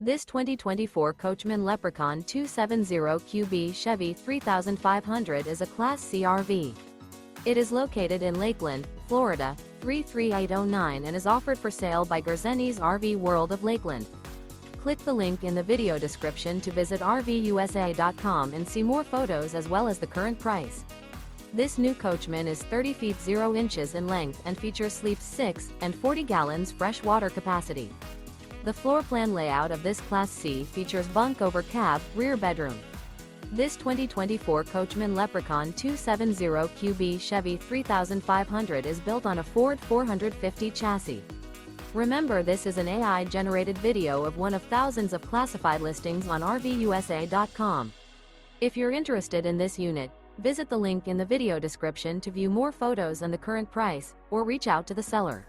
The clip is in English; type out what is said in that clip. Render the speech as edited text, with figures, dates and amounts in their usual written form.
This 2024 Coachmen Leprechaun 270QB Chevy 3500 is a Class C RV. It is located in Lakeland, Florida, 33809 and is offered for sale by Gerzeny's RV World of Lakeland. Click the link in the video description to visit RVUSA.com and see more photos as well as the current price. This new Coachmen is 30 feet 0 inches in length and features sleeps 6 and 40 gallons fresh water capacity. The floor plan layout of this Class C features bunk over cab, rear bedroom. This 2024 Coachmen Leprechaun 270QB Chevy 3500 is built on a Ford 450 chassis. Remember, this is an AI-generated video of one of thousands of classified listings on RVUSA.com. If you're interested in this unit, visit the link in the video description to view more photos and the current price, or reach out to the seller.